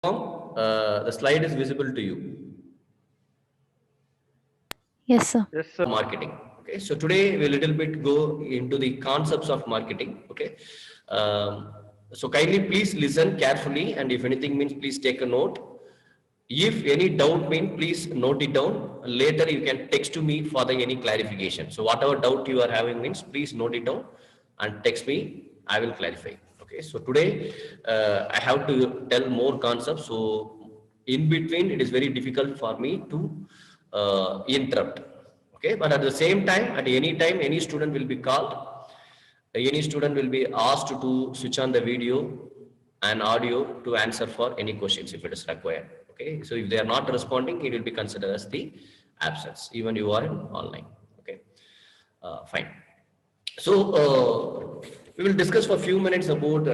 The slide is visible to you. Yes, sir. Yes, sir. Marketing. Okay, so today we little bit go into the concepts of marketing. Okay, so kindly please listen carefully, and if anything means please take a note. If any doubt means please note it down. Later you can text to me for the any clarification. So whatever doubt you are having means please note it down and text me. I will clarify. Okay, so today I have to tell more concepts. So in between it is very difficult for me to interrupt. Okay, but at the same time, at any time, any student will be called. Any student will be asked to switch on the video and audio to answer for any questions if it is required. Okay, so if they are not responding, it will be considered as the absence, even you are in online. Okay, fine. So we will discuss for a few minutes about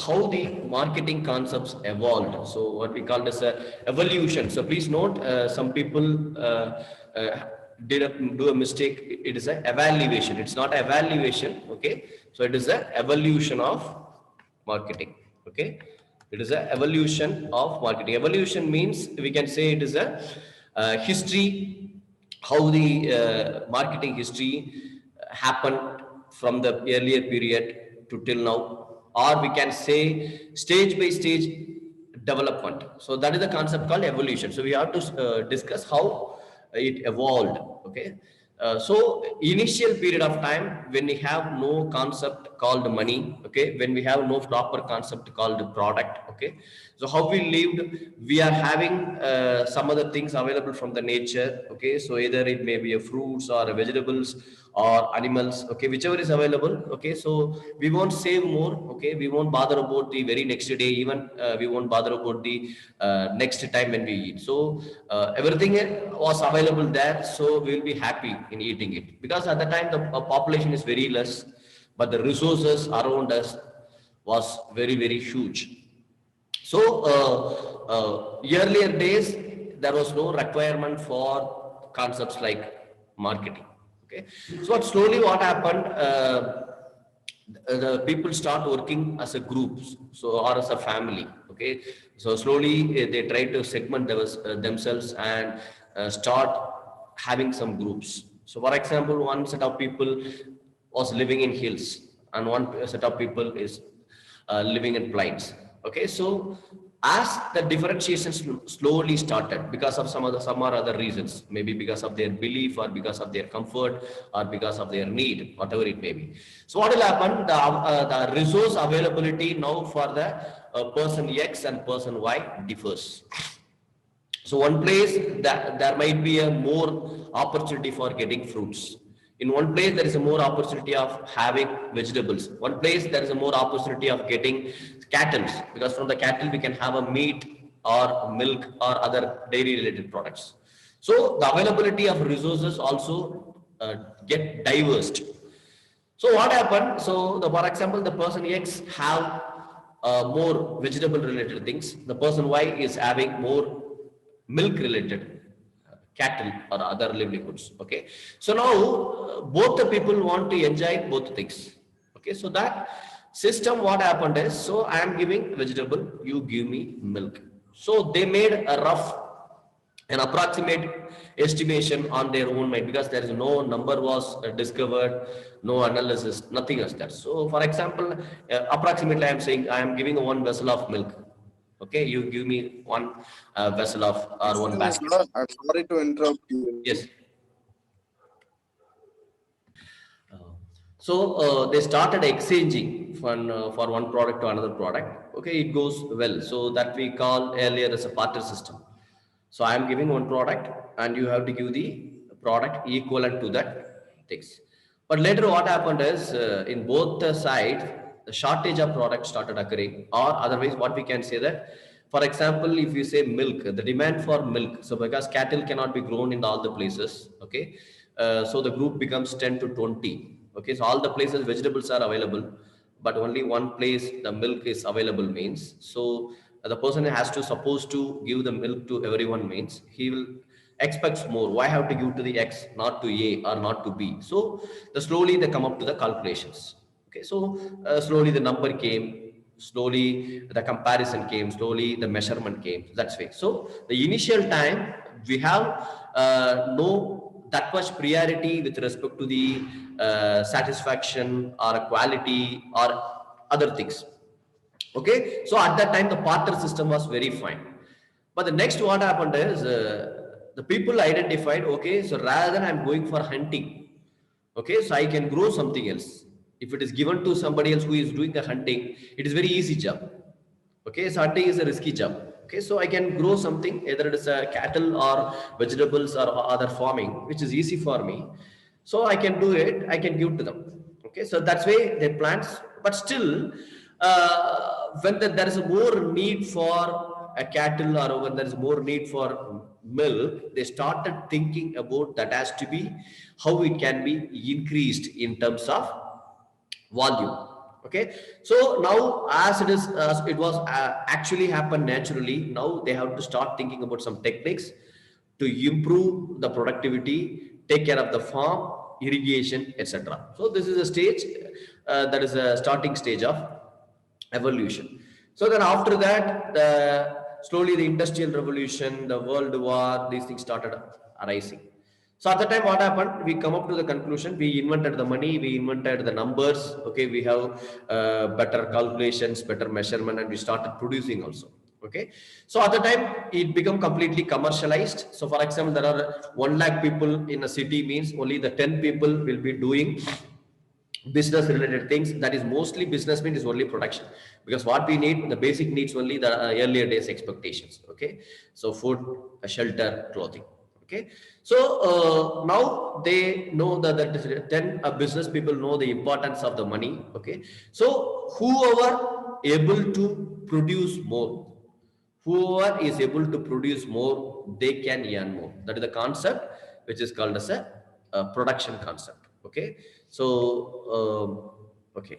how the marketing concepts evolved. So what we call as evolution. So please note, some people do a mistake. It is an evaluation. It's not evaluation. Okay, so it is an evolution of marketing. Okay, it is an evolution of marketing. Evolution means we can say it is a history, how the marketing history happened from the earlier period to till now, or we can say stage by stage development. So that is the concept called evolution. So we have to discuss how it evolved. Okay, so initial period of time when we have no concept called money. Okay, when we have no proper concept called product. Okay, so how we lived, we are having some other things available from the nature. Okay, so either it may be a fruits or a vegetables or animals. Okay, whichever is available. Okay, so we won't save more. Okay, we won't bother about the very next day, even we won't bother about the next time when we eat. So everything was available there, so we will be happy in eating it, because at the time the population is very less, but the resources around us was very huge. So earlier days there was no requirement for concepts like marketing. Okay, so what happened, the people start working as a group, so or as a family. Okay, so slowly they try to segment themselves and start having some groups. So for example, one set of people was living in hills and one set of people is living in plains. Okay, so as the differentiation slowly started because of some or other reasons, maybe because of their belief or because of their comfort or because of their need, whatever it may be. So what will happen, the resource availability now for the person X and person Y differs. So one place that there might be a more opportunity for getting fruits. In one place, there is a more opportunity of having vegetables. One place, there is a more opportunity of getting cattle, because from the cattle we can have a meat or milk or other dairy related products. So the availability of resources also get diversed. So what happened? So for example, the person X have more vegetable related things. The person Y is having more milk related cattle or other livelihoods. Okay, so now both the people want to enjoy both things. Okay, so that system, what happened is, so I am giving vegetable, you give me milk. So they made a rough, an approximate estimation on their own mind, because there is no number was discovered, no analysis, nothing as that. So for example, approximately I am saying I am giving one vessel of milk. Okay, you give me one vessel of or one basket. I'm sorry to interrupt you. Yes. So they started exchanging for one product to another product. Okay, it goes well. So that we call earlier as a barter system. So I am giving one product and you have to give the product equivalent to that things. But later what happened is, in both the sides, the shortage of product started occurring, or otherwise what we can say that, for example, if you say milk, the demand for milk, so because cattle cannot be grown in all the places. Okay, so the group becomes 10 to 20. Okay, so all the places vegetables are available, but only one place the milk is available means, so the person has to supposed to give the milk to everyone means he will expects more. Why have to give to the X, not to A or not to B? So slowly they come up to the calculations. Okay, so slowly the number came. slowly the comparison came, slowly the measurement came. That's way. So the initial time we have no that much priority with respect to the satisfaction or quality or other things. Okay, so at that time the partner system was very fine. But the next what happened is the people identified, okay, so rather than I'm going for hunting, okay, so I can grow something else. If it is given to somebody else who is doing the hunting, it is very easy job. Okay, so hunting is a risky job. Okay, so I can grow something, either it is a cattle or vegetables or other farming, which is easy for me. So I can do it, I can give to them. Okay, so that's way they plants, but still, when there is a more need for a cattle or when there is more need for milk, they started thinking about that has to be how it can be increased in terms of volume. Okay, so now as it is as it was actually happened naturally, now they have to start thinking about some techniques to improve the productivity, take care of the farm, irrigation, etc. So this is a stage that is a starting stage of evolution. So then after that, slowly the industrial revolution, the world war, these things started arising. So at the time, what happened? We come up to the conclusion. We invented the money. We invented the numbers. Okay, we have better calculations, better measurement, and we started producing also. Okay, so at the time it become completely commercialized. So for example, there are 1 lakh people in a city, means only the 10 people will be doing business related things. That is mostly business means is only production, because what we need, the basic needs only the earlier days expectations. Okay, so food, shelter, clothing. Okay, so now they know that then business people know the importance of the money. Okay, so whoever able to produce more, whoever is able to produce more, they can earn more. That is the concept which is called as a production concept. Okay, so okay,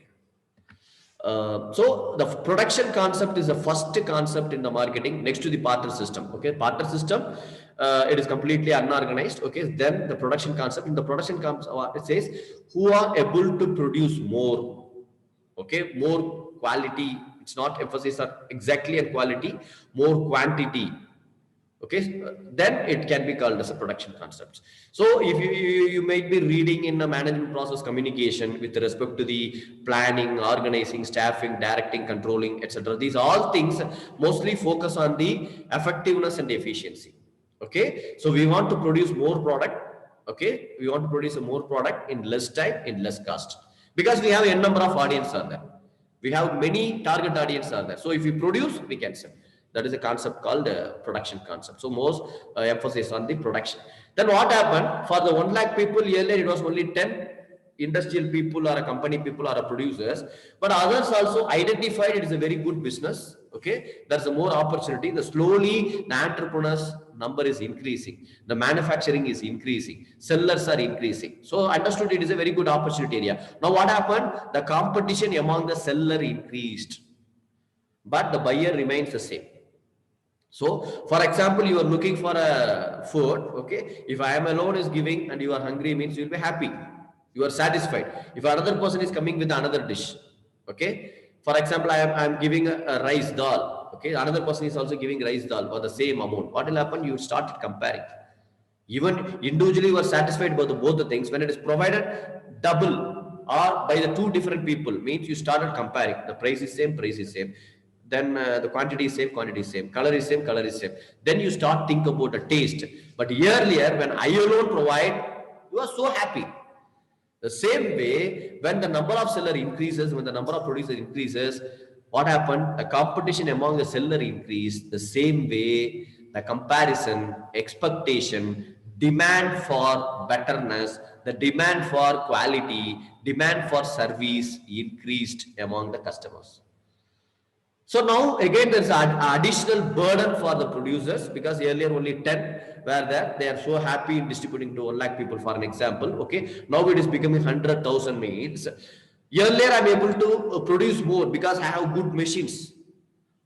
so the production concept is the first concept in the marketing next to the partner system. Okay, partner system, it is completely unorganized. Okay, then the production concept. In the production concept, it says who are able to produce more. Okay, more quality. It's not emphasis on exactly on quality, more quantity. Okay, then it can be called as a production concepts. So if you might be reading in the management process communication with respect to the planning, organizing, staffing, directing, controlling, etc. These all things mostly focus on the effectiveness and efficiency. Okay, so we want to produce more product. Okay, we want to produce a more product in less time, in less cost, because we have a number of audience are there. We have many target audience are there. So if we produce, we can sell. That is a concept called production concept. So most emphasis on the production. Then what happened for the 1 lakh people earlier? It was only 10 industrial people or a company people or a producers, but others also identified it is a very good business. Okay, there's a more opportunity. The slowly the entrepreneurs number is increasing, the manufacturing is increasing, sellers are increasing. So understood it is a very good opportunity area. Now what happened? The competition among the seller increased, but the buyer remains the same. So for example, you are looking for a food. Okay, if I am alone is giving and you are hungry, means you will be happy, you are satisfied. If another person is coming with another dish, okay, for example, I am giving a rice dal. Okay, another person is also giving rice dal for the same amount. What will happen? You started comparing. Even individually you are satisfied about both the things. When it is provided double or by the two different people, means you started comparing. The price is same, then the quantity is same, color is same. Then you start think about the taste. But earlier, when I alone provide, you are so happy. The same way, when the number of seller increases, when the number of producers increases, what happened? The competition among the seller increased. The same way, the comparison, expectation, demand for betterness, the demand for quality, demand for service increased among the customers. So now again there's an additional burden for the producers, because earlier only 10 were there. They are so happy in distributing to 1 lakh people, for an example. Okay, now it is becoming 100,000 means. Earlier I'm able to produce more because I have good machines.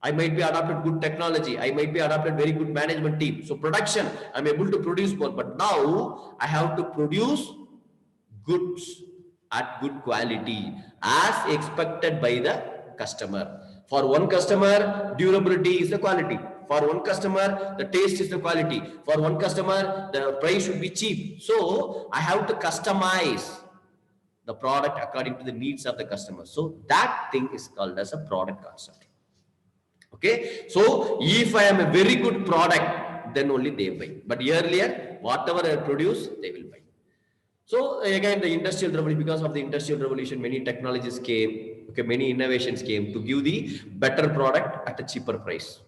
I might be adopted good technology. I might be adopted very good management team. So production, I'm able to produce more. But now I have to produce goods at good quality as expected by the customer. For one customer, durability is the quality. For one customer, the taste is the quality. For one customer, the price should be cheap. So I have to customize the product according to the needs of the customer. So that thing is called as a product concept. Okay. So if I am a very good product, then only they buy. But earlier, whatever I produce, they will buy. So again, the industrial revolution, because of the industrial revolution, many technologies came, okay, many innovations came to give the better product at a cheaper price.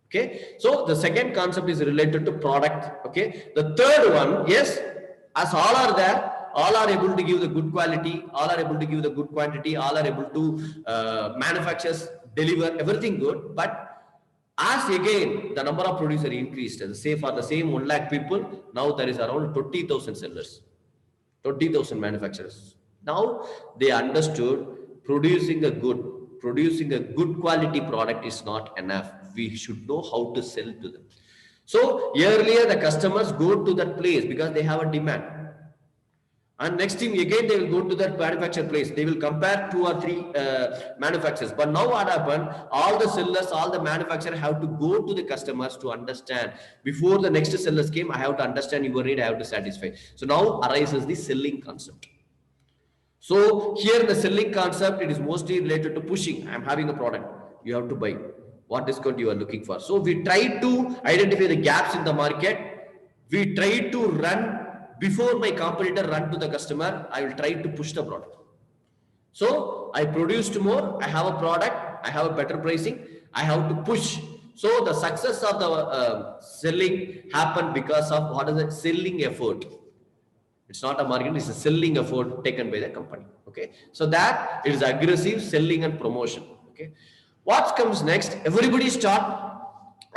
Okay. So the second concept is related to product. Okay. The third one, yes, as all are there, all are able to give the good quality, all are able to give the good quantity, all are able to manufacture, deliver everything good. But as again, the number of producers increased, say for the same 1 lakh people, now there is around 20,000 sellers. 20,000 manufacturers. Now they understood producing a good quality product is not enough. We should know how to sell to them. So earlier the customers go to that place because they have a demand. And next thing again, they will go to that manufacturer place. They will compare 2 or 3 manufacturers. But now what happened? All the sellers, all the manufacturers have to go to the customers to understand. Before the next sellers came, I have to understand your need, I have to satisfy. So now arises the selling concept. So here the selling concept, it is mostly related to pushing. I am having a product. You have to buy. What discount you are looking for? So we try to identify the gaps in the market. We try to run before my competitor run to the customer. I will try to push the product. So I produced more. I have a product. I have a better pricing. I have to push. So the success of the selling happened because of what is it? Selling effort. It's not a marketing, it's a selling effort taken by the company. Okay. So that is aggressive selling and promotion. Okay. What comes next? Everybody start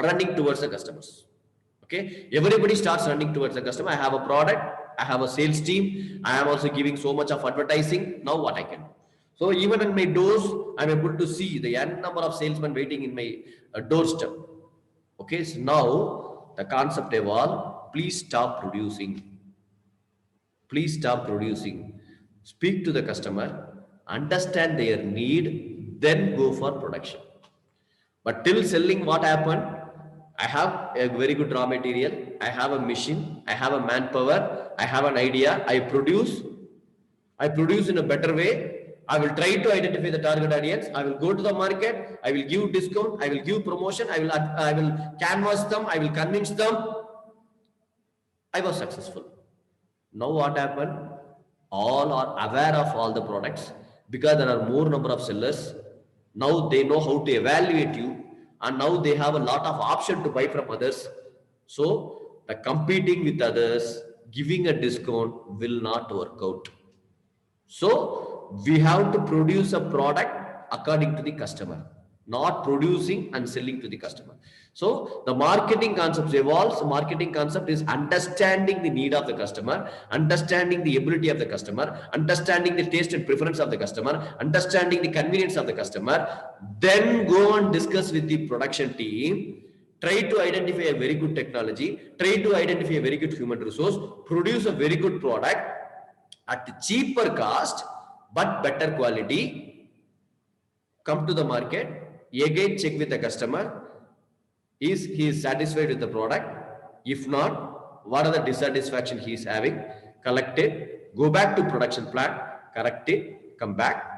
running towards the customers. Okay. Everybody starts running towards the customer. I have a product. I have a sales team. I am also giving so much of advertising. Now what I can do? So even in my doors, I'm able to see the n number of salesmen waiting in my doorstep. Okay. So now the concept evolved. Please stop producing. Please stop producing. Speak to the customer, understand their need, then go for production. But till selling, what happened? I have a very good raw material. I have a machine. I have a manpower. I have an idea. I produce in a better way. I will try to identify the target audience. I will go to the market. I will give discount. I will give promotion. I will canvas them. I will convince them. I was successful. Now what happened? All are aware of all the products because there are more number of sellers. Now they know how to evaluate you, and now they have a lot of option to buy from others. So the competing with others, giving a discount will not work out. So we have to produce a product according to the customer, not producing and selling to the customer. So the marketing concept evolves. Marketing concept is understanding the need of the customer, understanding the ability of the customer, understanding the taste and preference of the customer, understanding the convenience of the customer, then go and discuss with the production team, try to identify a very good technology, try to identify a very good human resource, produce a very good product at cheaper cost, but better quality, come to the market, again check with the customer, is he is satisfied with the product? If not, what are the dissatisfaction he is having? Collect it, go back to production plant, correct it, come back.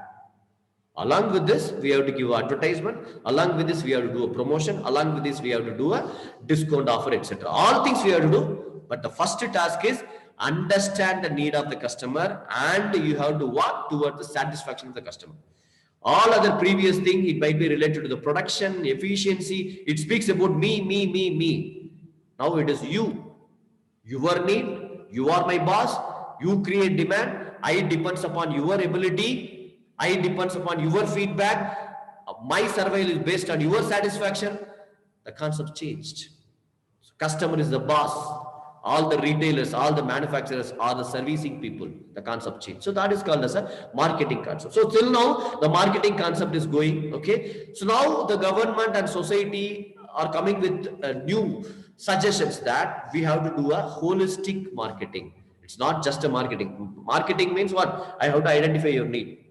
Along with this, we have to give advertisement. Along with this, we have to do a promotion. Along with this, we have to do a discount offer, etc. All things we have to do. But the first task is understand the need of the customer, and you have to work towards the satisfaction of the customer. All other previous thing, it might be related to the production, efficiency. It speaks about me. Now it is you. Your need. You are my boss. You create demand. I depends upon your ability. I depends upon your feedback. My survival is based on your satisfaction. The concept changed. So customer is the boss. All the retailers, all the manufacturers are the servicing people. The concept changed. So that is called as a marketing concept. So till now, the marketing concept is going. Okay. So now the government and society are coming with new suggestions that we have to do a holistic marketing. It's not just a marketing. Marketing means what? I have to identify your need.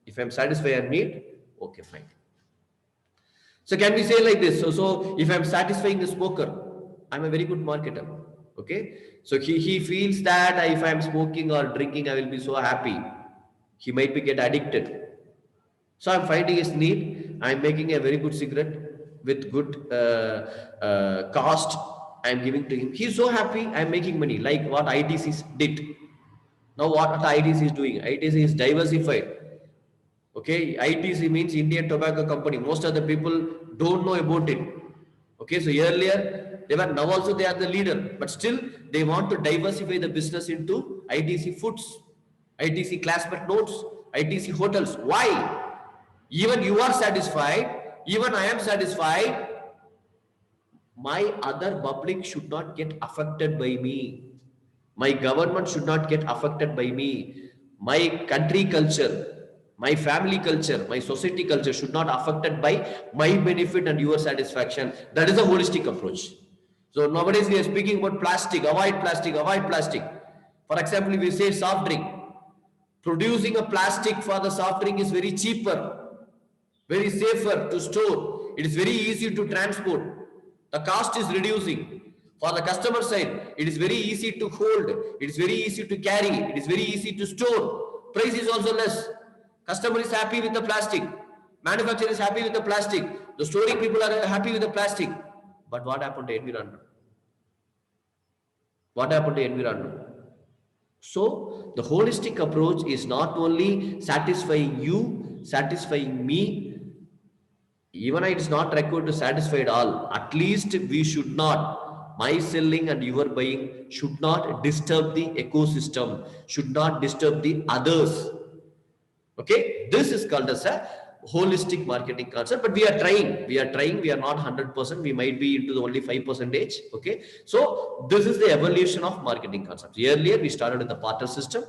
If I'm satisfied your need, okay, fine. So can we say like this? So if I'm satisfying the smoker, I'm a very good marketer. Okay. So he feels that if I'm smoking or drinking, I will be so happy. He might be get addicted. So I'm finding his need. I'm making a very good cigarette with good cost. I'm giving to him. He's so happy. I'm making money, like what ITC did. Now what ITC is doing? ITC is diversified. Okay, ITC means Indian Tobacco Company. Most of the people don't know about it. Okay, so earlier they were, now also they are the leader, but still they want to diversify the business into ITC Foods, ITC Classmate Notes, ITC Hotels. Why? Even you are satisfied, even I am satisfied. My other public should not get affected by me. My government should not get affected by me. My country culture, my family culture, my society culture should not affected by my benefit and your satisfaction. That is a holistic approach. So nowadays we are speaking about plastic, avoid plastic, avoid plastic. For example, if we say soft drink, producing a plastic for the soft drink is very cheaper, very safer to store. It is very easy to transport. The cost is reducing. For the customer side, it is very easy to hold. It is very easy to carry. It is very easy to store. Price is also less. Customer is happy with the plastic. Manufacturer is happy with the plastic. The storing people are happy with the plastic. But what happened to environment? What happened to environment? So the holistic approach is not only satisfying you, satisfying me. Even it is not required to satisfy it all. At least we should not, my selling and your buying should not disturb the ecosystem, should not disturb the others. Okay, this is called as a holistic marketing concept, but we are trying, we are not 100%, we might be into the only 5%. Okay, so this is the evolution of marketing concepts. Earlier we started with the barter system,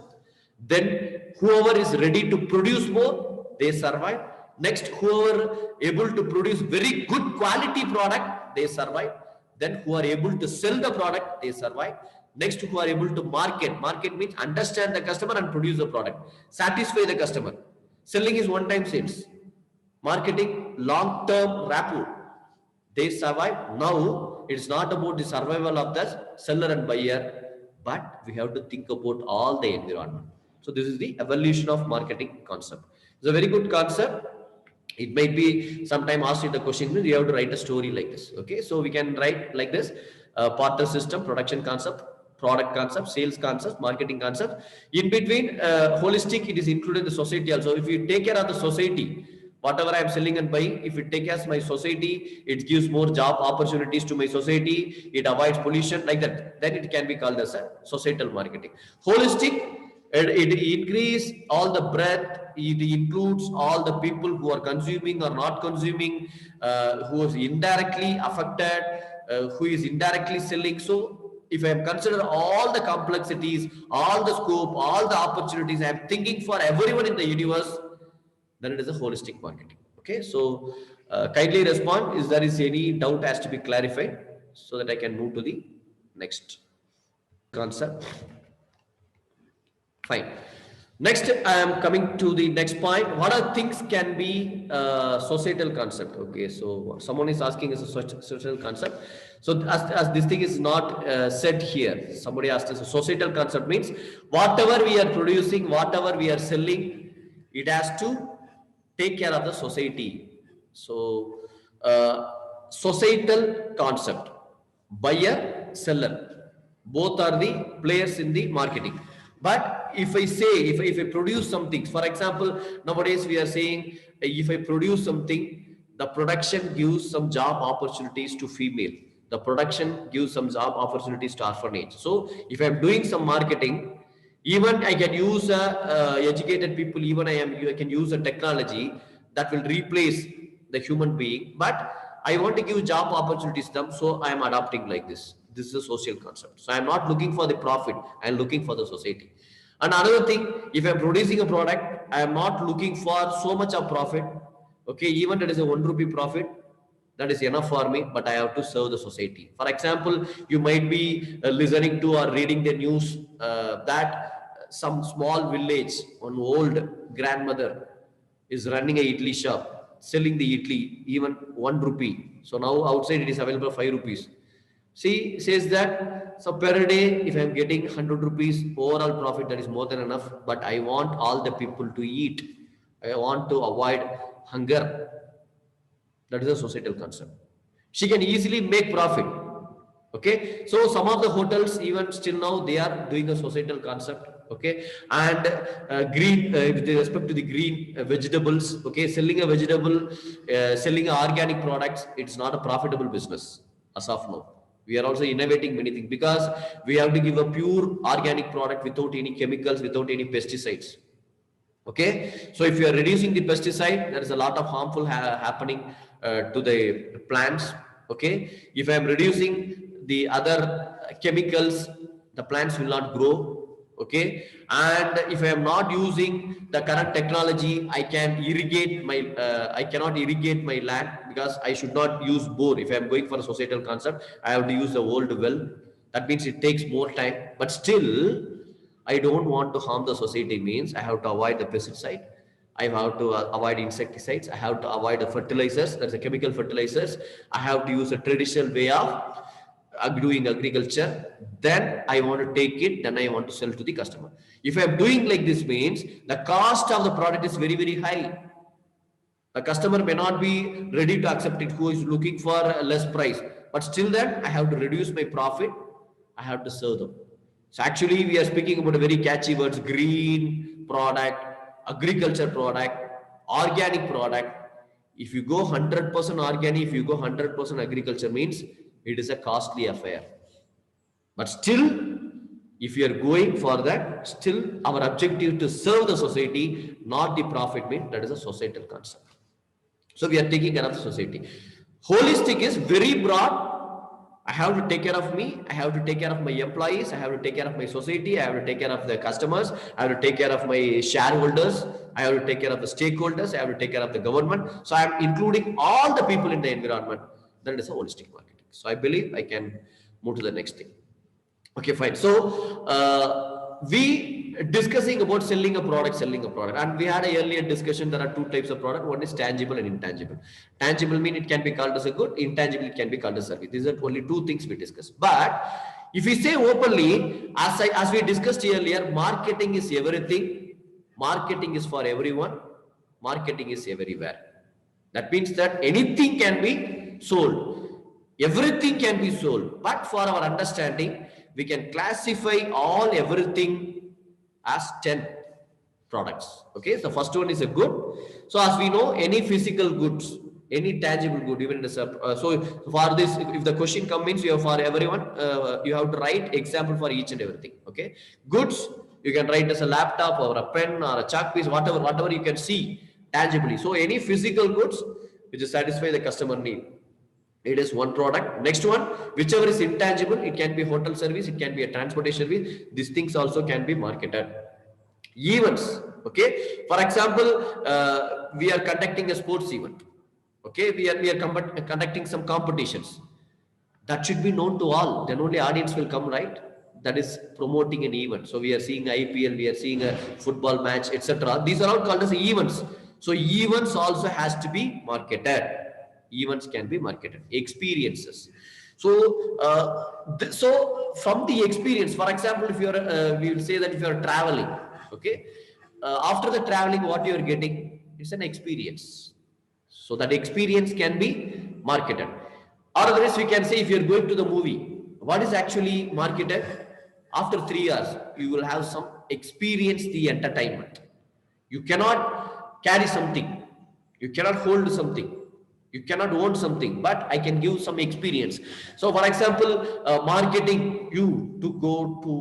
then whoever is ready to produce more, they survive. Next, whoever able to produce very good quality product, they survive. Then who are able to sell the product, they survive. Next, who are able to market. Market means understand the customer and produce the product. Satisfy the customer. Selling is one-time sales. Marketing, long-term rapport. They survive. Now, it's not about the survival of the seller and buyer, but we have to think about all the environment. So this is the evolution of marketing concept. It's a very good concept. It might be sometime asked in the question, you have to write a story like this. Okay, so we can write like this: partner system, production concept, product concept, sales concept, marketing concept. In between, holistic, it is included the society also. If you take care of the society, whatever I am selling and buying, if it takes care of my society, it gives more job opportunities to my society, it avoids pollution, like that, then it can be called as a societal marketing. Holistic, it increase all the breadth, it includes all the people who are consuming or not consuming, who is indirectly affected, who is indirectly selling. So if I am consider all the complexities, all the scope, all the opportunities, I am thinking for everyone in the universe, then it is a holistic marketing. Okay, so kindly respond if there is any doubt has to be clarified, so that I can move to the next concept. Fine. Next, I am coming to the next point. What are things can be societal concept? Okay, so someone is asking is a social concept. So as this thing is not said here, somebody asked us a societal concept means whatever we are producing, whatever we are selling, it has to take care of the society. So societal concept, buyer, seller, both are the players in the marketing. But if I say, if I produce something, for example, nowadays we are saying, if I produce something, the production gives some job opportunities to female. The production gives some job opportunities to orphanage. So if I'm doing some marketing, even I can use educated people, even I can use a technology that will replace the human being, but I want to give job opportunities to them, so I am adopting like this. This is a social concept. So I am not looking for the profit, I am looking for the society. And another thing, if I am producing a product, I am not looking for so much of profit. Okay, even that is a 1 rupee profit, that is enough for me, but I have to serve the society. For example, you might be listening to or reading the news that some small village, one old grandmother is running a idli shop. selling the idli, even 1 rupee. So now outside it is available 5 rupees. See, says that, so per day, if I'm getting 100 rupees overall profit, that is more than enough. But I want all the people to eat. I want to avoid hunger. That is a societal concept. She can easily make profit. Okay, so some of the hotels even still now they are doing a societal concept. Okay, and green with respect to the green vegetables. Okay, selling a vegetable, selling organic products. It's not a profitable business as of now. We are also innovating many things because we have to give a pure organic product without any chemicals, without any pesticides. Okay, so if you are reducing the pesticide, there is a lot of harmful happening to the plants. Okay, if I am reducing the other chemicals, the plants will not grow. Okay, and if I am not using the current technology, I can irrigate my I cannot irrigate my land because I should not use bore. If I am going for a societal concept, I have to use the old well. That means it takes more time, but still I don't want to harm the society. Means I have to avoid the pesticide. I have to avoid insecticides. I have to avoid the fertilizers. That's the chemical fertilizers. I have to use a traditional way of doing agriculture. Then I want to take it. Then I want to sell to the customer. If I am doing like this, means the cost of the product is very, very high. The customer may not be ready to accept it, who is looking for a less price. But still then I have to reduce my profit. I have to serve them. So actually we are speaking about a very catchy words: green product, agriculture product, organic product. If you go 100% organic, if you go 100% agriculture, means it is a costly affair. But still, if you are going for that, still our objective to serve the society, not the profit, means that is a societal concept. So we are taking care of the society. Holistic is very broad. I have to take care of me. I have to take care of my employees. I have to take care of my society. I have to take care of the customers. I have to take care of my shareholders. I have to take care of the stakeholders. I have to take care of the government. So I am including all the people in the environment. That is a holistic marketing. So I believe I can move to the next thing. Okay, fine. So we discussing about selling a product, and we had a earlier discussion. There are two types of product. One is tangible and intangible. Tangible mean it can be called as a good. Intangible it can be called as a service. These are only two things we discuss. But if we say openly, as we discussed earlier, marketing is everything. Marketing is for everyone. Marketing is everywhere. That means that anything can be sold. Everything can be sold. But for our understanding, we can classify everything as 10 products. Okay, so first one is a good. So as we know, any physical goods, any tangible good, even so for this, if the question comes, you have for everyone, you have to write example for each and everything. Okay, goods you can write as a laptop or a pen or a chalk piece, whatever you can see tangibly. So any physical goods which satisfy the customer need. It is one product. Next one, whichever is intangible, it can be hotel service, it can be a transportation service. These things also can be marketed. Events, okay. For example, we are conducting a sports event. Okay, we are conducting some competitions. That should be known to all. Then only audience will come, right? That is promoting an event. So we are seeing IPL, we are seeing a football match, etc. These are all called as events. So events also has to be marketed. Events can be marketed. Experiences. So so from the experience, for example, if you are we will say that if you are traveling, okay, after the traveling, what you are getting, it's an experience. So that experience can be marketed. Or otherwise we can say, if you are going to the movie, what is actually marketed? After 3 hours, you will have some experience, the entertainment. You cannot carry something. You cannot hold something. You cannot own something, but I can give some experience. So for example, marketing you to go to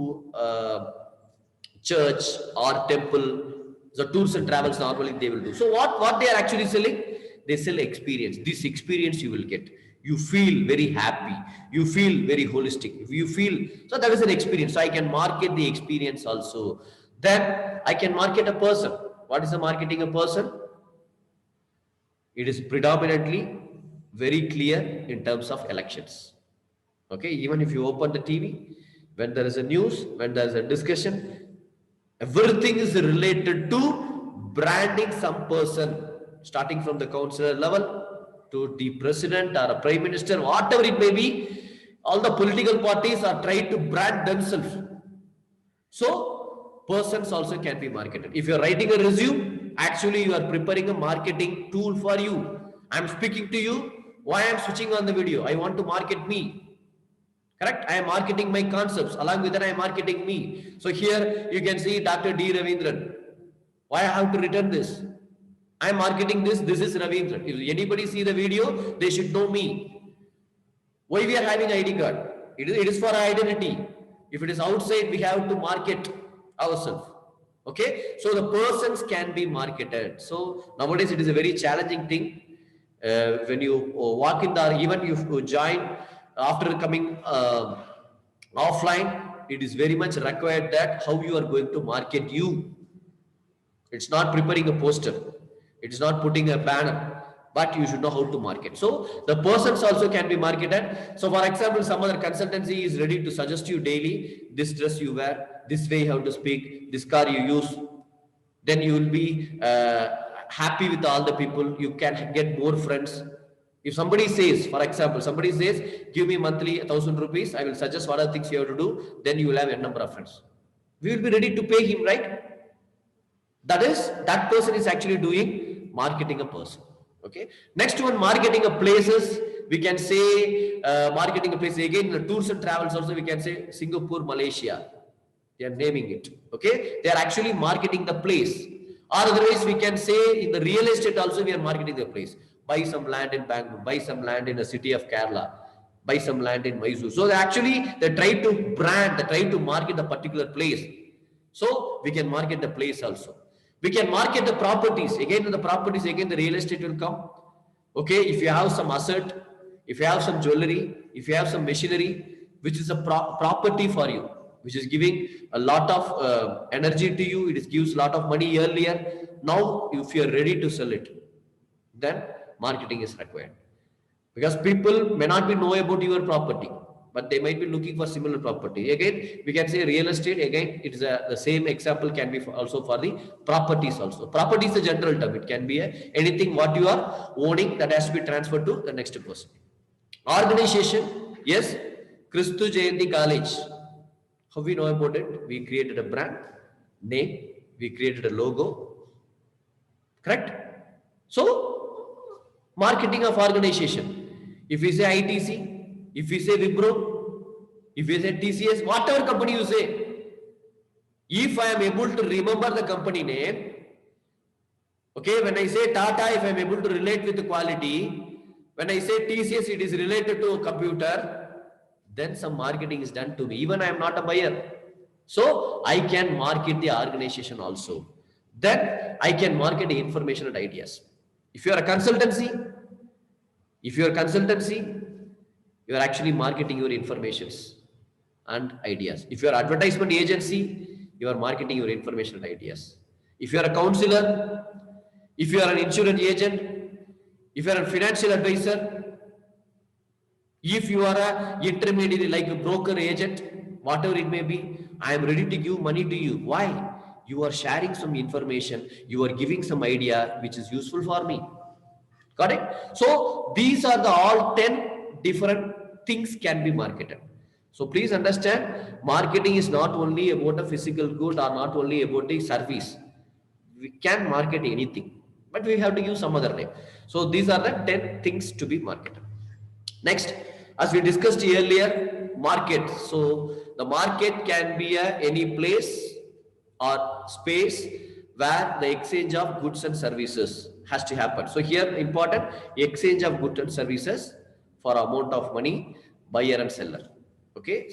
church or temple, the tours and travels normally they will do. So what they are actually selling? They sell experience. This experience you will get. You feel very happy. You feel very holistic. You feel, so that is an experience. So I can market the experience also. Then I can market a person. What is the marketing a person? It is predominantly very clear in terms of elections. Okay, even if you open the TV, when there is a news, when there is a discussion, everything is related to branding some person. starting from the councillor level to the president or a prime minister, whatever it may be, all the political parties are trying to brand themselves. So persons also can be marketed. If you're writing a resume, actually you are preparing a marketing tool for you. I'm speaking to you. Why I'm switching on the video? I want to market me. Correct? I am marketing my concepts. Along with that, I am marketing me. So here you can see Dr. D. Ravindran. Why I have to return this? I am marketing this. This is Ravindran. If anybody see the video, they should know me. Why we are having ID card? It is for our identity. If it is outside, we have to market ourselves. Okay? So the persons can be marketed. So nowadays it is a very challenging thing. When you walk in the, even you join after coming offline, it is very much required that how you are going to market you. It's not preparing a poster. It's not putting a banner, but you should know how to market. So the persons also can be marketed. So for example, some other consultancy is ready to suggest you daily, this dress you wear, this way you have to speak, this car you use. Then you will be happy with all the people. You can get more friends. If somebody says, for example, somebody says, give me monthly 1,000 rupees, I will suggest what are the things you have to do, then you will have a number of friends. We will be ready to pay him, right? That is, that person is actually doing marketing a person. Okay. Next one, marketing of places. We can say marketing a place. Again, the tours and travels also we can say Singapore, Malaysia. They are naming it. Okay. They are actually marketing the place. Or otherwise, we can say in the real estate also we are marketing the place. Buy some land in Bangalore, buy some land in the city of Kerala, buy some land in Mysore. So they try to brand, they try to market the particular place. So we can market the place also. We can market the properties. Again, in the properties, again the real estate will come. Okay, if you have some asset, if you have some jewelry, if you have some machinery, which is a property for you, which is giving a lot of energy to you, it gives a lot of money earlier. Now, if you are ready to sell it, then marketing is required. Because people may not be know about your property, but they might be looking for similar property. Again, we can say real estate. Again, it is the same example can be also for the properties also. Property is a general term. It can be anything what you are owning that has to be transferred to the next person. Organization, yes, Christu Jayanti College. How we know about it? We created a brand, name, we created a logo. Correct? So, marketing of organization. If we say ITC, if we say Wipro, if we say TCS, whatever company you say, if I am able to remember the company name, okay, when I say Tata, if I am able to relate with the quality, when I say TCS, it is related to a computer, then some marketing is done to me. Even I am not a buyer. So I can market the organization also. Then I can market the information and ideas. If you are a consultancy, you are actually marketing your informations and ideas. If you are an advertisement agency, you are marketing your information and ideas. If you are a counselor, if you are an insurance agent, if you are a financial advisor, if you are an intermediary like a broker agent, whatever it may be, I am ready to give money to you. Why? You are sharing some information, you are giving some idea which is useful for me. Got it? So these are the all 10 different things can be marketed. So please understand, marketing is not only about a physical good or not only about a service. We can market anything, but we have to use some other name. So these are the 10 things to be marketed. Next, as we discussed earlier, market. So the market can be any place or space where the exchange of goods and services has to happen. So here important, exchange of goods and services for amount of money, buyer and seller. Okay.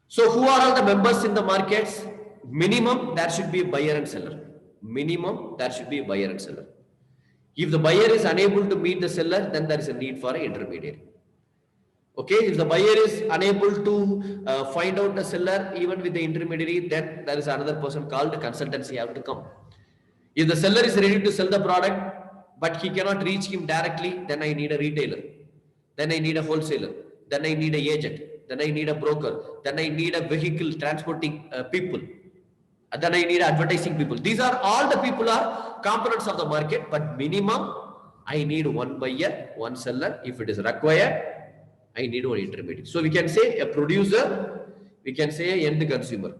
So who are all the members in the markets? Minimum there should be a buyer and seller. Minimum there should be a buyer and seller. If the buyer is unable to meet the seller, then there is a need for an intermediary. Okay, if the buyer is unable to find out the seller even with the intermediary, then there is another person called the consultancy have to come. If the seller is ready to sell the product, but he cannot reach him directly, then I need a retailer. Then I need a wholesaler. Then I need an agent. Then I need a broker. Then I need a vehicle transporting people. And then I need advertising people. These are all the people are components of the market, but minimum I need one buyer, one seller. If it is required, I need one intermediary. So we can say a producer, we can say end consumer.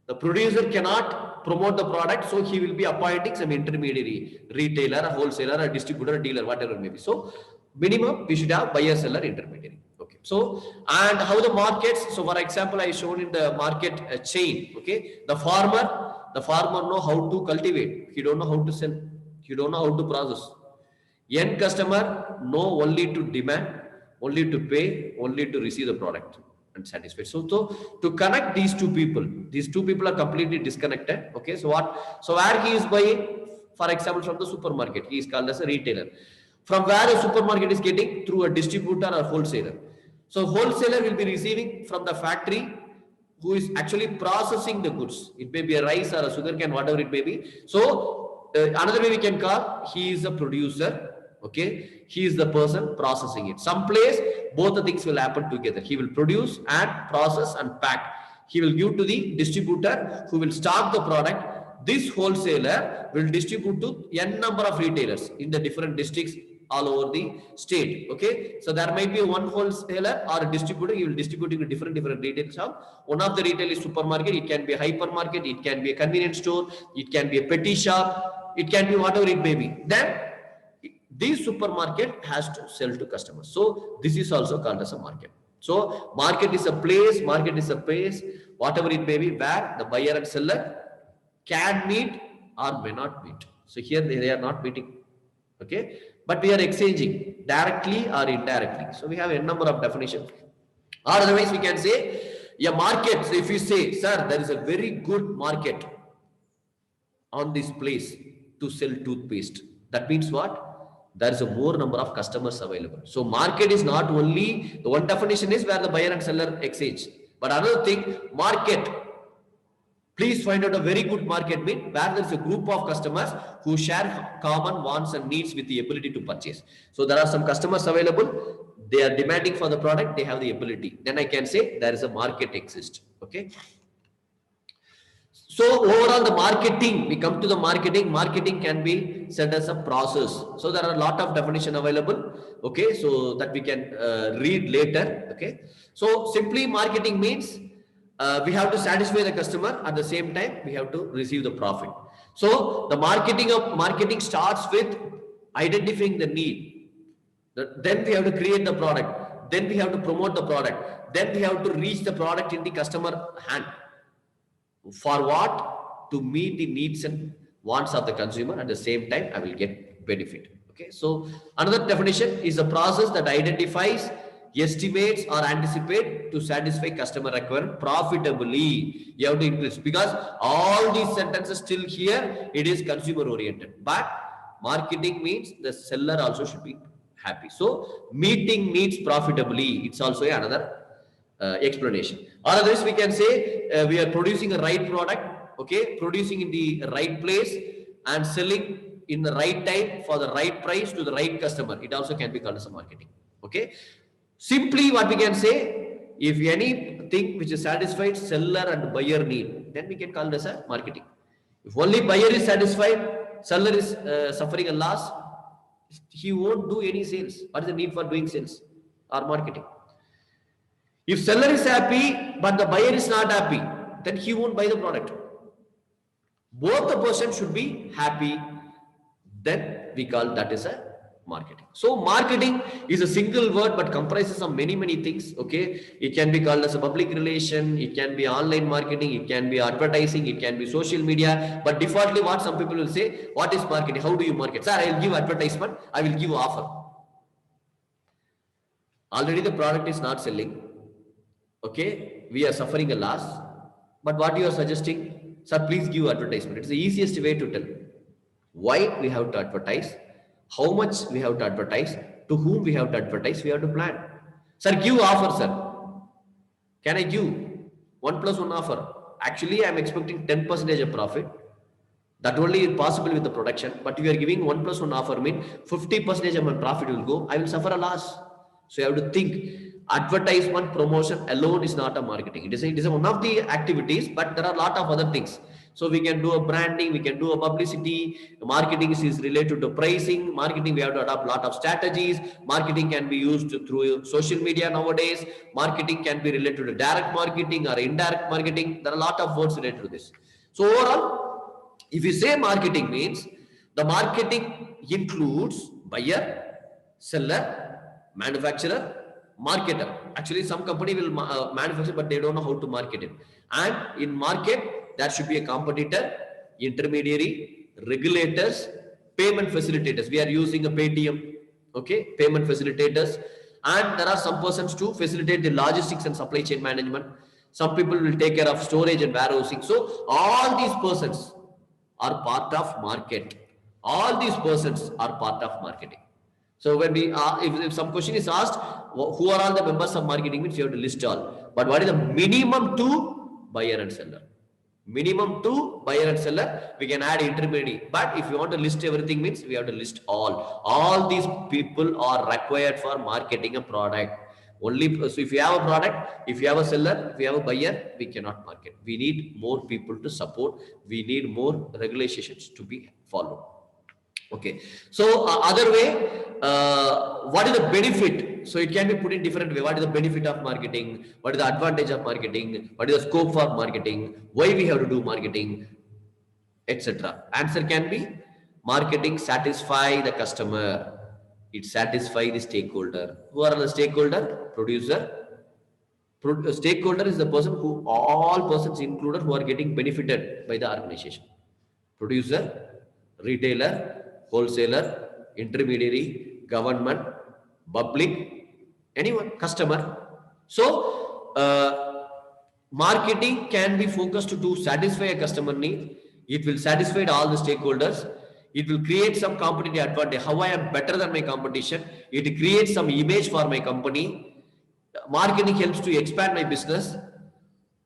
The producer cannot promote the product, so he will be appointing some intermediary, retailer, a wholesaler, a distributor, a dealer, whatever it may be. So minimum we should have buyer, seller, intermediary. Okay. So and how the markets. So for example, I shown in the market chain. Okay, the farmer know how to cultivate. He don't know how to sell. He don't know how to process. End customer know only to demand, only to pay, only to receive the product and satisfied. So to connect these two people are completely disconnected. Okay, so what? So where he is buying, for example, from the supermarket, he is called as a retailer. From where the supermarket is getting, through a distributor or wholesaler. So wholesaler will be receiving from the factory who is actually processing the goods. It may be a rice or a sugarcane, whatever it may be. So another way we can call, he is a producer. Okay, he is the person processing it. Some place both the things will happen together. He will produce and process and pack. He will give to the distributor who will stock the product. This wholesaler will distribute to n number of retailers in the different districts all over the state. Okay, so there might be one wholesaler or a distributor. He will distribute to different retail shop. One of the retail is supermarket. It can be a hypermarket. It can be a convenience store. It can be a petty shop. It can be whatever it may be. Then this supermarket has to sell to customers. So this is also called as a market. So market is a place, whatever it may be, where the buyer and seller can meet or may not meet. So here they are not meeting. Okay, but we are exchanging directly or indirectly. So we have a number of definitions. Or otherwise we can say a market. So if you say, sir, there is a very good market on this place to sell toothpaste. That means what? There is a more number of customers available. So market is not only, the one definition is where the buyer and seller exchange. But another thing, market, please find out a very good market mean where there is a group of customers who share common wants and needs with the ability to purchase. So there are some customers available. They are demanding for the product. They have the ability. Then I can say there is a market exists. Okay. So overall the marketing, we come to the marketing can be said as a process. So there are a lot of definition available. Okay, so that we can read later. Okay, so simply marketing means we have to satisfy the customer, at the same time we have to receive the profit. So the marketing starts with identifying the need. Then we have to create the product. Then we have to promote the product. Then we have to reach the product in the customer hand. For what? To meet the needs and wants of the consumer. At the same time, I will get benefit. Okay. So another definition is a process that identifies, estimates or anticipate to satisfy customer requirement profitably. You have to increase, because all these sentences still here, it is consumer oriented. But marketing means the seller also should be happy. So meeting needs profitably. It's also another explanation. Or otherwise we can say we are producing a right product, okay, producing in the right place and selling in the right time for the right price to the right customer. It also can be called as a marketing. Okay, simply what we can say, if anything which is satisfied seller and buyer need, then we can call it as a marketing. If only buyer is satisfied, seller is suffering a loss, he won't do any sales. What is the need for doing sales or marketing? If seller is happy, but the buyer is not happy, then he won't buy the product. Both the person should be happy, then we call that as a marketing. So marketing is a single word, but comprises of many things. Okay, it can be called as a public relation, it can be online marketing, it can be advertising, it can be social media. But defaultly, what some people will say, what is marketing? How do you market? Sir, I will give advertisement, I will give offer. Already the product is not selling. Okay, we are suffering a loss, but what you are suggesting, sir, please give advertisement. It's the easiest way to tell. Why we have to advertise, how much we have to advertise, to whom we have to advertise, we have to plan. Sir, give offer, sir. Can I give 1+1 offer? Actually, I am expecting 10% of profit. That only is possible with the production. But if you are giving 1+1 offer, mean 50% of my profit will go. I will suffer a loss. So you have to think. Advertisement promotion alone is not a marketing. It is one of the activities, but there are a lot of other things. So we can do a branding, we can do a publicity. Marketing is related to pricing. Marketing, we have to adopt a lot of strategies. Marketing can be used through social media nowadays. Marketing can be related to direct marketing or indirect marketing. There are a lot of words related to this. So overall, if you say marketing means, the marketing includes buyer, seller, manufacturer, marketer. Actually, some company will manufacture, but they don't know how to market it. And in market, there should be a competitor, intermediary, regulators, payment facilitators. We are using a Paytm, okay, payment facilitators. And there are some persons to facilitate the logistics and supply chain management. Some people will take care of storage and warehousing. So all these persons are part of market. All these persons are part of marketing. So when we if some question is asked, who are all the members of marketing, means you have to list all. But what is the minimum to buyer and seller? Minimum to buyer and seller, we can add intermediary. But if you want to list everything, means we have to list all. All these people are required for marketing a product. Only so if you have a product, if you have a seller, if you have a buyer, we cannot market. We need more people to support. We need more regulations to be followed. Okay, so other way, what is the benefit? So it can be put in different way. What is the benefit of marketing? What is the advantage of marketing? What is the scope for marketing? Why we have to do marketing, etc. Answer can be, marketing satisfy the customer. It satisfy the stakeholder. Who are the stakeholder? Producer. Stakeholder is the person who, all persons included, who are getting benefited by the organization. Producer, retailer, wholesaler, intermediary, government, public, anyone, customer. So marketing can be focused to satisfy a customer need. It will satisfy all the stakeholders. It will create some competitive advantage. How I am better than my competition. It creates some image for my company. Marketing helps to expand my business.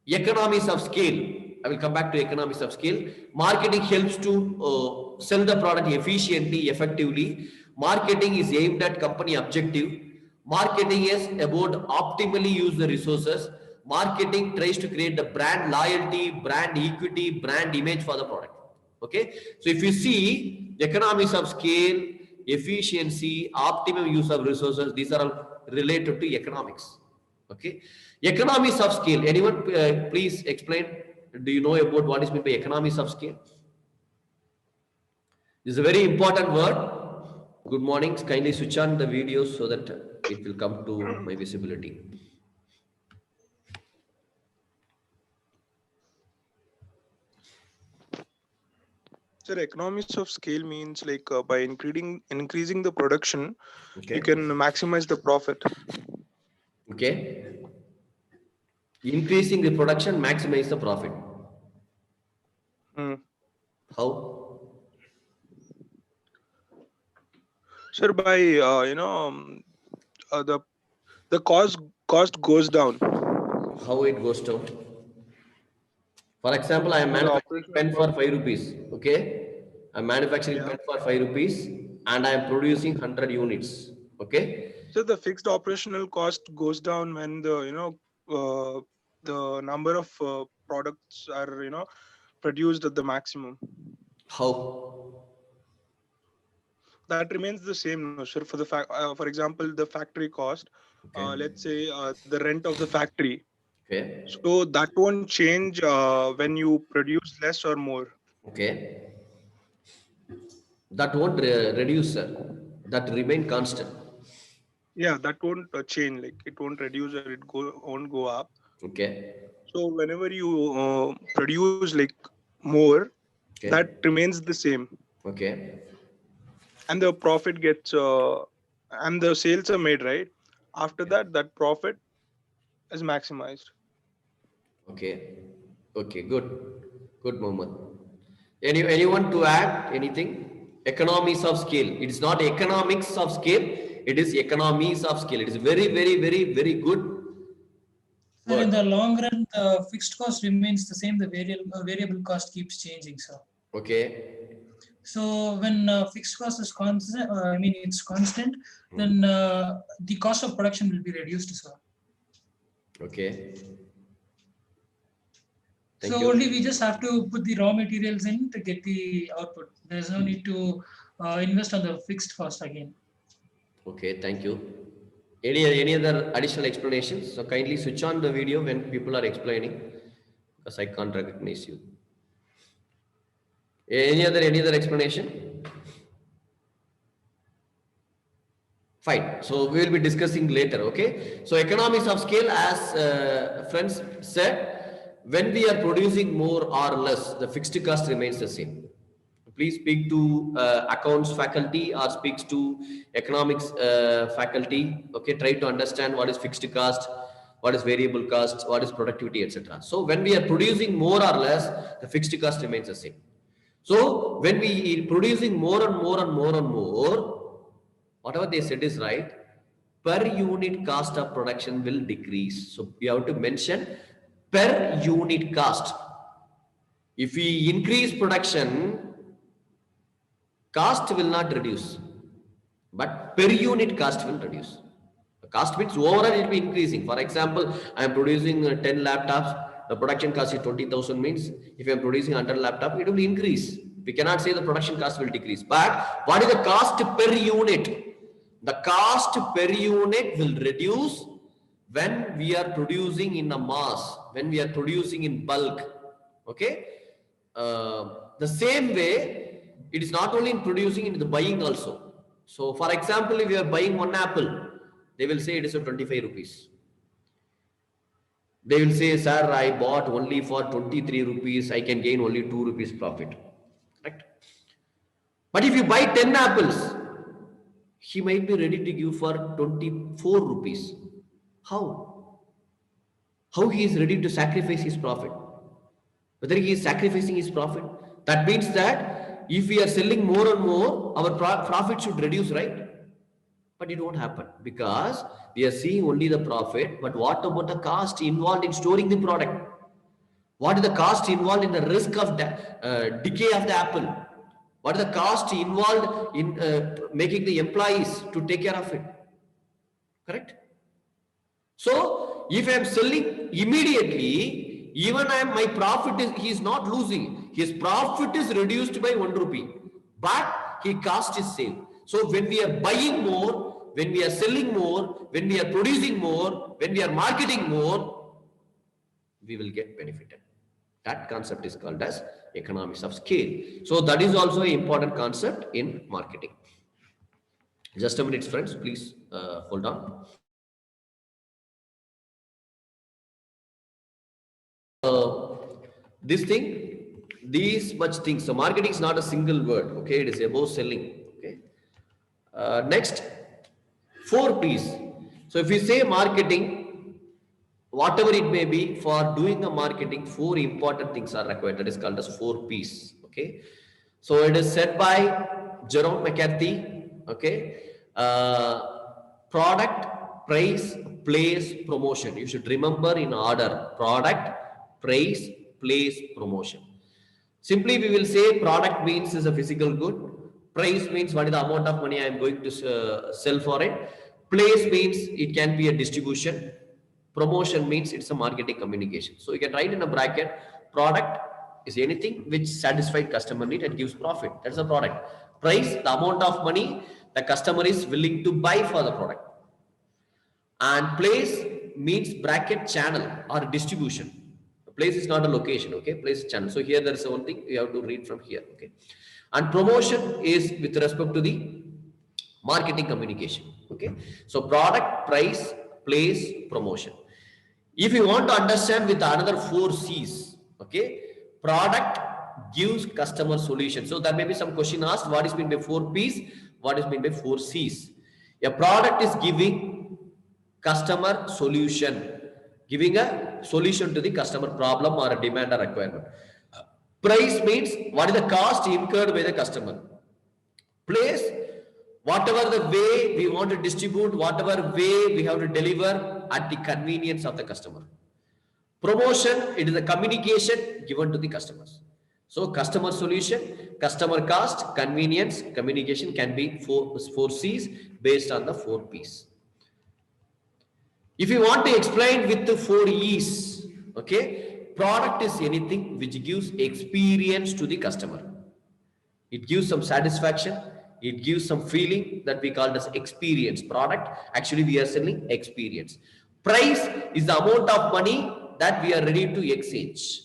Economies of scale. I will come back to economies of scale. Marketing helps to sell the product efficiently, effectively. Marketing is aimed at company objective. Marketing is about optimally use the resources. Marketing tries to create the brand loyalty, brand equity, brand image for the product. Okay. So if you see economies of scale, efficiency, optimum use of resources, these are all related to economics. Okay. Economies of scale. Anyone please explain? Do you know about what is meant by economies of scale? This is a very important word. Good morning. Kindly switch on the video so that it will come to my visibility. Sir, economies of scale means like by increasing the production, Okay. you can maximize the profit. Okay. Increasing the production, maximize the profit. How? Sir, by the cost goes down. How it goes down? For example, I am manufacturing pen for 5 rupees. Okay, I'm manufacturing pen for 5 rupees and I am producing 100 units. Okay. So the fixed operational cost goes down when the number of products are produced at the maximum. How? That remains the same, no, sir. For example, the factory cost. Okay. Let's say the rent of the factory. Okay. So that won't change when you produce less or more. Okay. That won't reduce, sir. That remain constant. Yeah, that won't change. Like it won't reduce or won't go up. Okay. So whenever you produce like more, Okay. that remains the same. Okay. And the profit gets and the sales are made, right? After that, that profit is maximized. Okay. Okay. Good. Good, Mohammed. Anyone to add anything? Economies of scale. It is not economics of scale. It is economies of scale. It is very, very, very, very good. Sir, in the long run, the fixed cost remains the same. The variable cost keeps changing, sir. Okay. So when fixed cost is constant, it's constant, then the cost of production will be reduced, sir. Okay. Thank So you. only we just have to put the raw materials in to get the output. There's no need to invest on the fixed cost again. Okay, thank you. Any other additional explanations? So kindly switch on the video when people are explaining, because I can't recognize you. Any other explanation? Fine. So we will be discussing later. Okay. So economies of scale, as friends said, when we are producing more or less, the fixed cost remains the same. Please speak to accounts faculty or speaks to economics faculty. Okay. Try to understand what is fixed cost, what is variable cost, what is productivity, etc. So when we are producing more or less, the fixed cost remains the same. So when we are producing more and more, whatever they said is right, per unit cost of production will decrease. So you have to mention per unit cost. If we increase production, cost will not reduce, but per unit cost will reduce. The cost means overall it will be increasing. For example, I am producing 10 laptops, the production cost is 20,000 means if I am producing 100 laptop, it will increase. We cannot say the production cost will decrease. But what is the cost per unit? The cost per unit will reduce when we are producing in a mass, when we are producing in bulk. Okay. The same way, it is not only in producing, in the buying also. So for example, if you are buying one apple, they will say it is a 25 rupees. They will say, sir, I bought only for 23 rupees, I can gain only 2 rupees profit. Correct? But if you buy 10 apples, he might be ready to give for 24 rupees. How? How he is ready to sacrifice his profit? Whether he is sacrificing his profit? That means that if we are selling more and more, our profit should reduce, right? But it won't happen because we are seeing only the profit. But what about the cost involved in storing the product? What is the cost involved in the risk of decay of the apple? What is the cost involved in making the employees to take care of it? Correct? So if I am selling immediately, even my profit is, he is not losing. His profit is reduced by 1 rupee, but his cost is same. So when we are buying more, when we are selling more, when we are producing more, when we are marketing more, we will get benefited. That concept is called as economies of scale. So that is also an important concept in marketing. Just a minute, friends, please hold on. This thing, these much things. So marketing is not a single word. Okay, it is about selling. Okay. Next, 4 P's. So if we say marketing, whatever it may be, for doing a marketing, 4 important things are required. That is called as 4 P's. Okay. So it is said by Jerome McCarthy. Okay. Product, price, place, promotion. You should remember in order: product, price, place, promotion. Simply we will say product means is a physical good. Price means what is the amount of money I am going to sell for it. Place means it can be a distribution. Promotion means it's a marketing communication. So you can write in a bracket: product is anything which satisfies customer need and gives profit. That's a product. Price, the amount of money the customer is willing to buy for the product. And place means bracket channel or distribution. Place is not a location. Okay, place channel. So here there is one thing you have to read from here. Okay, and promotion is with respect to the marketing communication. Okay, so product, price, place, promotion. If you want to understand with another 4 C's, okay, product gives customer solution. So there may be some question asked: what is meant by 4 P's? What is meant by 4 C's? A product is giving customer solution, giving a solution to the customer problem or a demand or requirement. Price means what is the cost incurred by the customer. Place, whatever the way we want to distribute, whatever way we have to deliver at the convenience of the customer. Promotion, it is a communication given to the customers. So customer solution, customer cost, convenience, communication can be 4 C's based on the 4 P's. If you want to explain with the 4 E's, okay, Product is anything which gives experience to the customer. It gives some satisfaction. It gives some feeling that we call it as experience. Product, actually we are selling experience. Price is the amount of money that we are ready to exchange.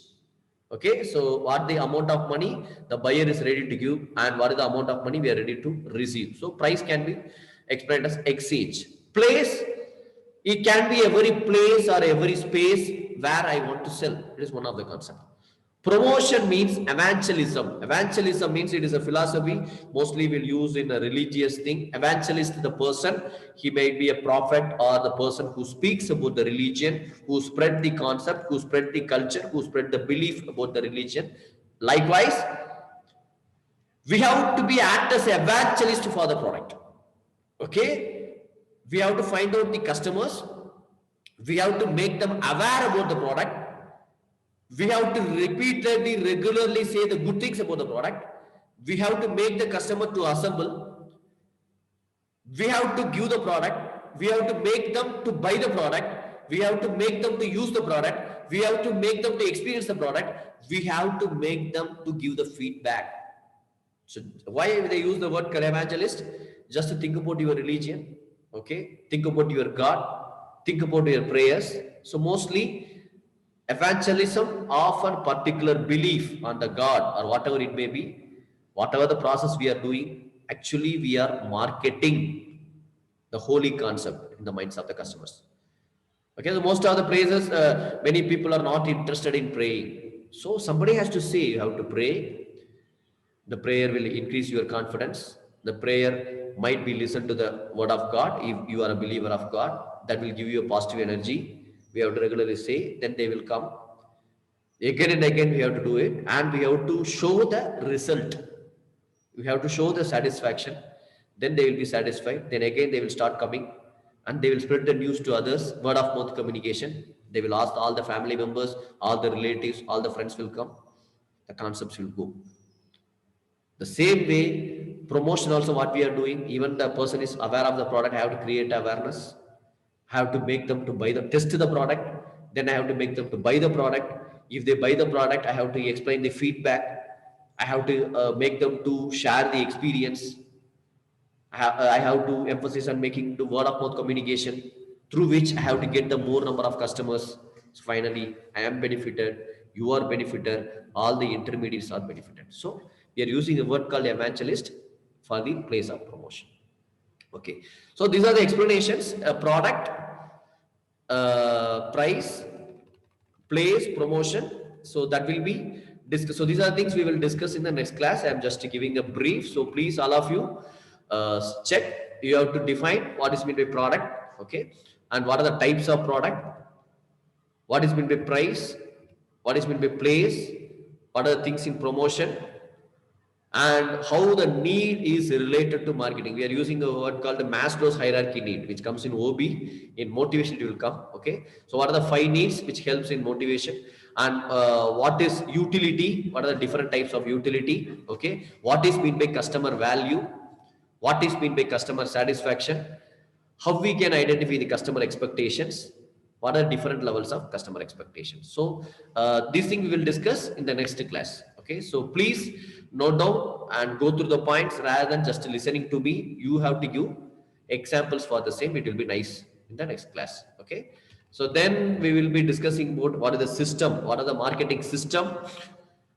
Okay, so what the amount of money the buyer is ready to give and what is the amount of money we are ready to receive. So price can be explained as exchange. Place, it can be every place or every space where I want to sell. It is one of the concepts. Promotion means evangelism. Evangelism means it is a philosophy, mostly we'll use in a religious thing. Evangelist, the person, he may be a prophet or the person who speaks about the religion, who spread the concept, who spread the culture, who spread the belief about the religion. Likewise, we have to be act as evangelist for the product. Okay, we have to find out the customers. We have to make them aware about the product. We have to repeatedly, regularly say the good things about the product. We have to make the customer to assemble. We have to give the product. We have to make them to buy the product. We have to make them to use the product. We have to make them to experience the product. We have to make them to give the feedback. So why they use the word evangelist? Just to think about your religion. Okay. Think about your God. Think about your prayers. So mostly evangelism of a particular belief on the God or whatever it may be, whatever the process we are doing, actually we are marketing the holy concept in the minds of the customers. Okay, so most of the praises, many people are not interested in praying. So somebody has to say you have to pray. The prayer will increase your confidence. The prayer might be listened to the word of God. If you are a believer of God, that will give you a positive energy. We have to regularly say, then they will come. Again and again we have to do it, and we have to show the result. We have to show the satisfaction. Then they will be satisfied. Then again they will start coming and they will spread the news to others. Word of mouth communication. They will ask all the family members, all the relatives, all the friends will come. The concepts will go. The same way, promotion also what we are doing, even the person is aware of the product, I have to create awareness. I have to make them to buy the, test the product. Then I have to make them to buy the product. If they buy the product, I have to explain the feedback. I have to make them to share the experience. I have to emphasize on making the word of mouth communication through which I have to get the more number of customers. So finally, I am benefited, you are benefited, all the intermediaries are benefited. So we are using a word called evangelist for the place of promotion. Okay, so these are the explanations: product, price, place, promotion. So that will be discussed. So these are things we will discuss in the next class. I am just giving a brief. So please, all of you, check. You have to define what is meant by product. Okay, and what are the types of product? What is meant by price? What is meant by place? What are the things in promotion? And how the need is related to marketing. We are using a word called the Maslow's hierarchy need, which comes in OB. In motivation, it will come. Okay. So what are the 5 needs which helps in motivation? And what is utility? What are the different types of utility? Okay. What is meant by customer value? What is meant by customer satisfaction? How we can identify the customer expectations? What are different levels of customer expectations? So these things we will discuss in the next class. Okay. So please note down and go through the points rather than just listening to me. You have to give examples for the same. It will be nice in the next class. Okay. So then we will be discussing about what is the system, what are the marketing system,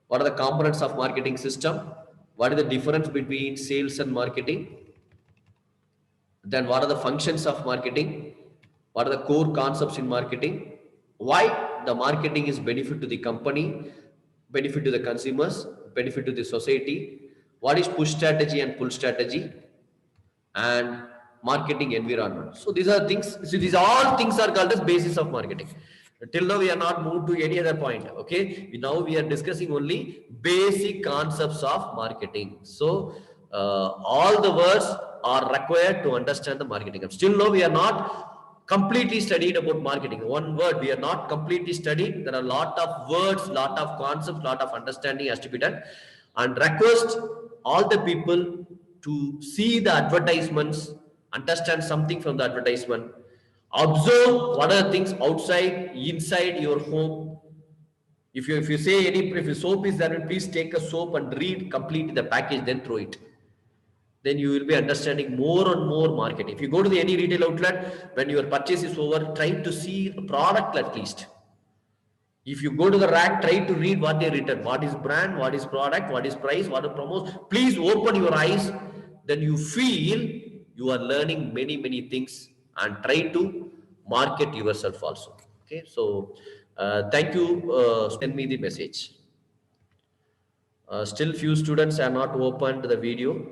what are the components of marketing system, what is the difference between sales and marketing, then what are the functions of marketing, what are the core concepts in marketing, why the marketing is benefit to the company, benefit to the consumers, benefit to the society, what is push strategy and pull strategy, and marketing environment. So these are things, so these all things are called as basis of marketing. Till now we are not moved to any other point. Okay, now we are discussing only basic concepts of marketing. So all the words are required to understand the marketing. Still now we are not completely studied about marketing. One word we are not completely studied. There are a lot of words, lot of concepts, lot of understanding has to be done. And request all the people to see the advertisements, understand something from the advertisement, observe what are the things outside, inside your home, If you say if a soap is there, please take a soap and read complete the package, then throw it. Then you will be understanding more and more market. If you go to the any retail outlet, when your purchase is over, try to see the product at least. If you go to the rack, try to read what they written. What is brand, what is product, what is price, what is promos. Please open your eyes. Then you feel you are learning many, many things and try to market yourself also. Okay. So thank you. Send me the message. Still few students are not opened the video.